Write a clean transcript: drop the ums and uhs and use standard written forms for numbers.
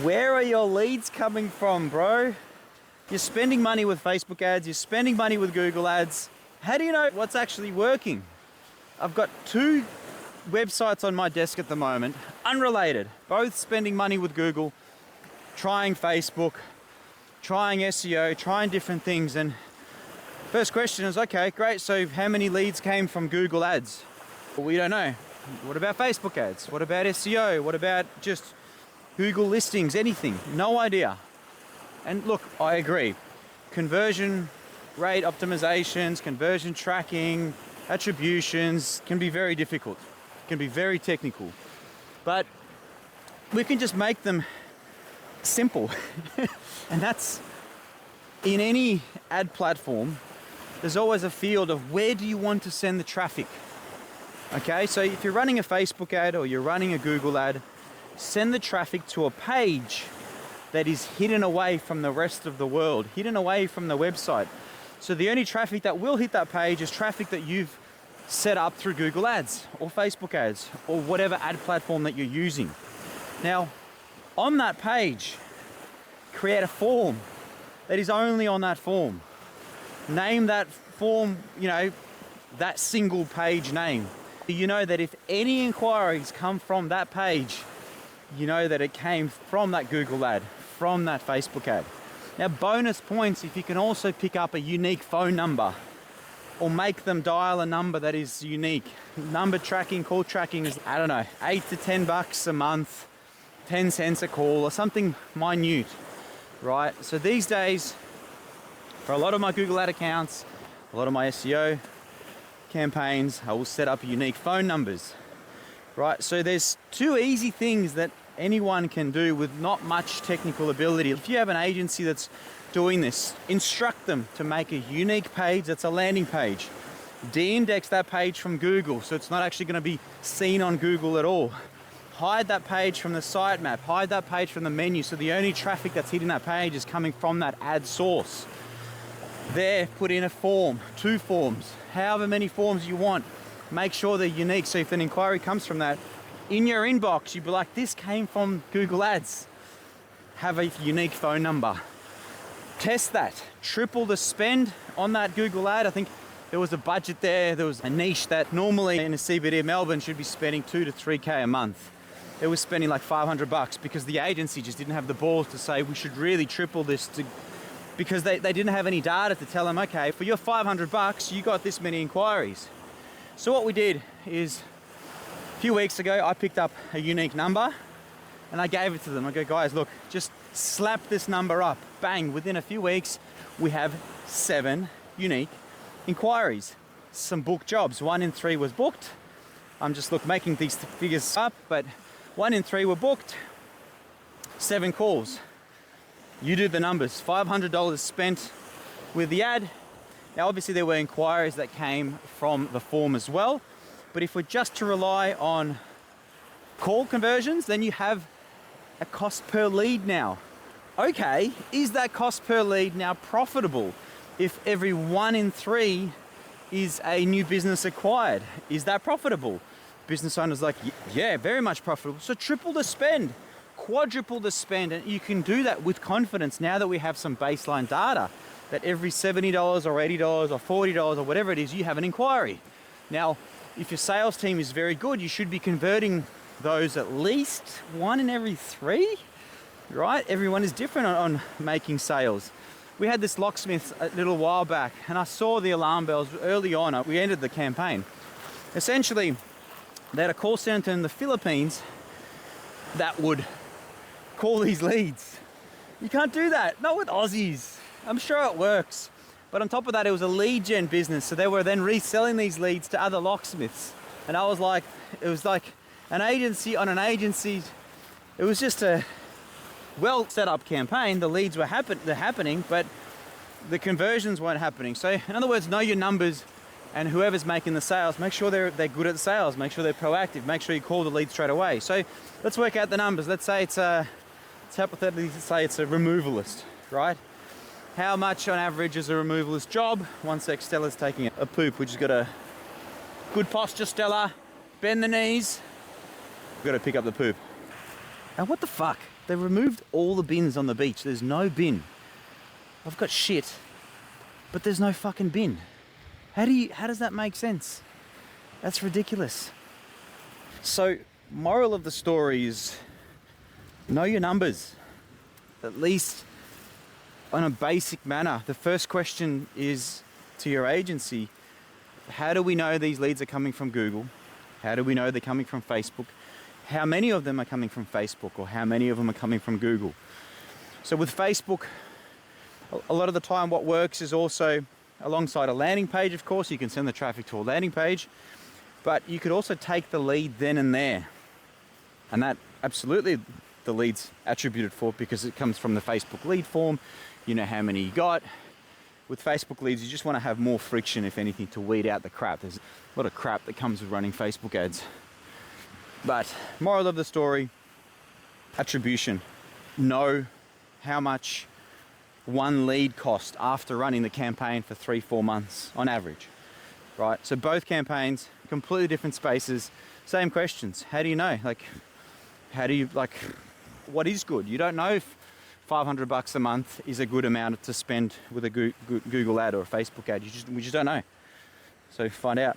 Where are your leads coming from, bro? You're spending money with Facebook ads, you're spending money with Google ads. How do you know what's actually working? I've got 2 websites on my desk at the moment, unrelated, both spending money with Google, trying Facebook, trying SEO, trying different things. And first question is, okay, great, so how many leads came from Google ads? Well, we don't know. What about Facebook ads? What about SEO? What about just Google listings, anything? No idea. And look, I agree. Conversion rate optimizations, conversion tracking, attributions can be very difficult, can be very technical. But we can just make them simple. And that's, in any ad platform, there's always a field of where do you want to send the traffic. Okay, so if you're running a Facebook ad or you're running a Google ad, send the traffic to a page that is hidden away from the rest of the world, hidden away from the website. So the only traffic that will hit that page is traffic that you've set up through Google ads or Facebook ads or whatever ad platform that you're using. Now, on that page, create a form that is only on that form. Name that form, that single page name. You know that if any inquiries come from that page, you know that it came from that Google ad, from that Facebook ad. Now, bonus points if you can also pick up a unique phone number or make them dial a number that is unique. Number tracking, call tracking is, I don't know, $8 to $10 a month, 10 cents a call or something minute, right? So these days, for a lot of my Google ad accounts, a lot of my SEO campaigns, I will set up unique phone numbers, right? So there's 2 easy things that anyone can do with not much technical ability. If you have an agency that's doing this, instruct them to make a unique page that's a landing page. De-index that page from Google so it's not actually going to be seen on Google at all. Hide that page from the sitemap, hide that page from the menu so the only traffic that's hitting that page is coming from that ad source. There, put in a form, 2 forms, however many forms you want. Make sure they're unique so if an inquiry comes from that, in your inbox, you'd be like, this came from Google ads. Have a unique phone number. Test that. Triple the spend on that Google ad. I think there was a budget there. There was a niche that normally in a CBD of Melbourne should be spending 2 to 3K a month. It was spending like $500 because the agency just didn't have the balls to say we should really triple this because they didn't have any data to tell them, okay, for your $500, you got this many inquiries. So what we did is, a few weeks ago, I picked up a unique number and I gave it to them. I go, guys, look, just slap this number up. Bang, within a few weeks, we have 7 unique inquiries. Some booked jobs. 1 in 3 was booked. I'm just making these figures up, but 1 in 3 were booked. 7 calls. You do the numbers. $500 spent with the ad. Now, obviously, there were inquiries that came from the form as well. But if we're just to rely on call conversions, then you have a cost per lead now. Okay, is that cost per lead now profitable if every 1 in 3 is a new business acquired? Is that profitable? Business owners like, yeah, very much profitable. So triple the spend, quadruple the spend, and you can do that with confidence now that we have some baseline data that every $70 or $80 or $40 or whatever it is, you have an inquiry. Now, if your sales team is very good, you should be converting those at least 1 in every 3, right? Everyone is different on making sales. We had this locksmith a little while back and I saw the alarm bells early on. We ended the campaign. Essentially, they had a call center in the Philippines that would call these leads. You can't do that, not with Aussies. I'm sure it works. But on top of that, it was a lead gen business. So they were then reselling these leads to other locksmiths. And I was like, it was like an agency on an agency. It was just a well set up campaign. The leads were happening, but the conversions weren't happening. So in other words, know your numbers and whoever's making the sales, make sure they're good at sales, make sure they're proactive, make sure you call the lead straight away. So let's work out the numbers. Let's say let's hypothetically say it's a removalist, right? How much on average is a removalist job? One sec, Stella's taking a poop. We just got a good posture, Stella. Bend the knees. We've got to pick up the poop. Now what the fuck? They removed all the bins on the beach. There's no bin. I've got shit, but there's no fucking bin. How does that make sense? That's ridiculous. So, moral of the story is know your numbers, at least on a basic manner. The first question is to your agency, how do we know these leads are coming from Google? How do we know they're coming from Facebook? How many of them are coming from Facebook, or how many of them are coming from Google? So with Facebook, a lot of the time what works is also alongside a landing page, of course. You can send the traffic to a landing page, but you could also take the lead then and there. And that absolutely the lead's attributed for, because it comes from the Facebook lead form. You know how many you got. With Facebook leads, you just want to have more friction, if anything, to weed out the crap. There's a lot of crap that comes with running Facebook ads. But moral of the story, attribution. Know how much one lead cost after running the campaign for 3-4 months on average, right? So both campaigns, completely different spaces, same questions. How do you know? What is good? You don't know if $500 a month is a good amount to spend with a Google ad or a Facebook ad. We just don't know. So find out.